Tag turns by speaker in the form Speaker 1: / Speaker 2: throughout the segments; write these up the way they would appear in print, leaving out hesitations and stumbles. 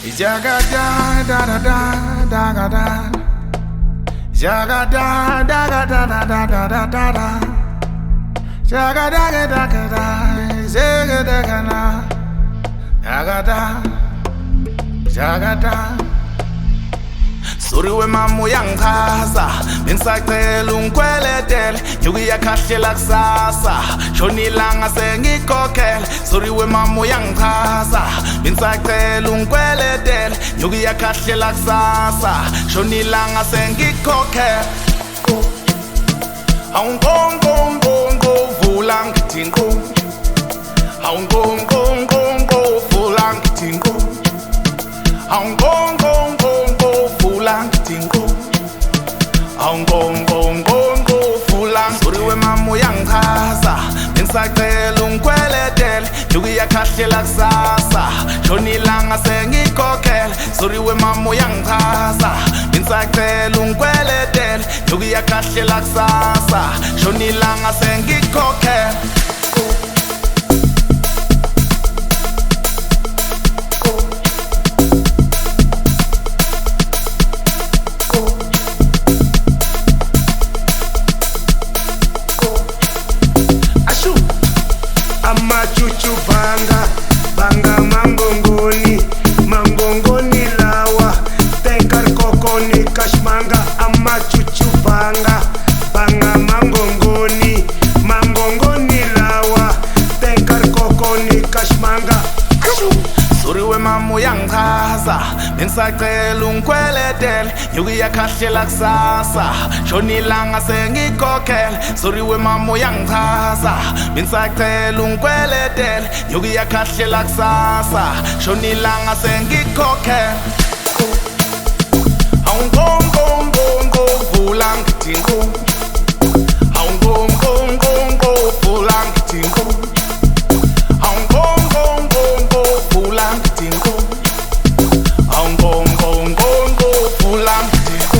Speaker 1: Jaga da da da da da da da. Jaga da da da da da da da da da da. Jaga da da da da da. Jaga da da da. Jaga da. Jaga da. Sorry we mamu yangichaza bengisacela ungikweletele yokuya khahlela kusasa shona ilanga sengikhokhela. Sorry we mamu yangichaza bengisacela ungikweletele yokuya khahlela kusasa shona ilanga sengikhokhela. Awungongongongo vula ngithi nko. Awungongongongo vula ngithi nko. Awungongongongo vula ngithi nko. Awungongongongo vula. Sorry we mamu yangichaza bengisacela ungikweletele yokuya khahlela kusasa shona ilanga sengikhokhela. Sorry we mamu yangichaza bengisacela ungikweletele yokuya khahlela kusasa shona ilanga sengikhokhela.
Speaker 2: Amachuchu banga, banga mangongoni, mangongoni lawa, tenkar kokoni kashmanga. Amachuchu banga, banga mangongoni, mangongoni lawa, tenkar kokoni kashmanga.
Speaker 1: Sorry we mamu yangichaza bengisacela ungikweletele yokuya khahlela kusasa shona ilanga sengikhokhela. Sorry we mamu yangichaza bengisacela ungikweletele yokuya khahlela kusasa shona ilanga sengikhokhela. Awungongongongo vula ngithi nko. Awungongongongo vula ngithi nko. Awungongongongo vula ngithi nko. Awungongongongo vula ngithi nko.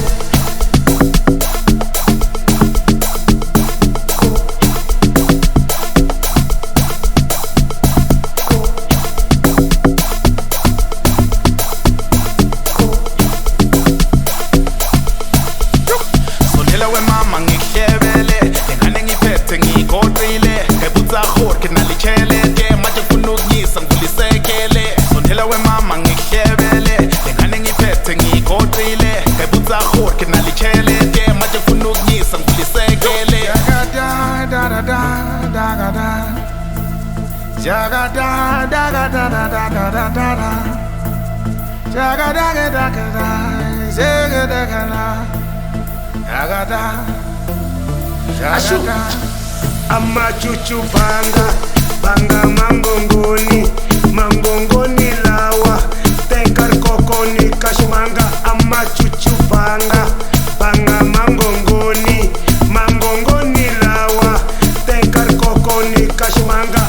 Speaker 1: Sondela we mama ngihlebele ngane ngiphethe ngikoqile ngebutsa khorke nalicheleke manje ufuna ukuyisa ngivulisekele. Sondela we mama ngihlebele ngane ngiphethe ngikoqile ngebutsa khorke nalicheleke manje ufuna ukuyisa ngivulisekele. Jaga da da da da da da. Jaga da da da da da da da da da da. Jaga da da da da da. Jaga da da da. Jaga da. Jaga da.
Speaker 2: Amachuchu banga, banga mangongoni, mangongoni lawa, tenkar kokoni kashmanga. Amachuchu banga, banga mangongoni, mangongoni lawa, tenkar kokoni kashmanga.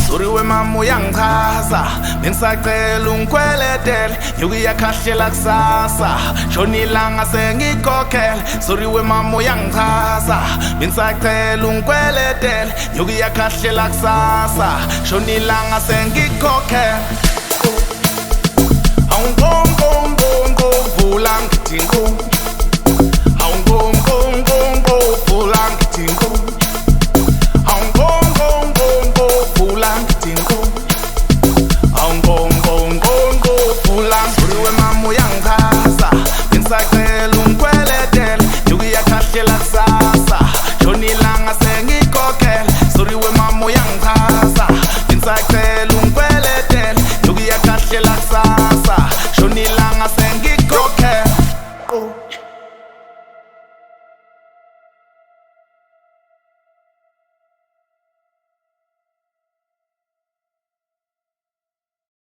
Speaker 1: Sorry we mamu yangichaza bengisacela ungikweletele yokuya khahlela kusasa shona ilanga sengikhokhela. Sorry we mamu yangichaza bengisacela ungikweletele yokuya khahlela kusasa shona ilanga sengikhokhela. Awungongongongo vula ngithi nko.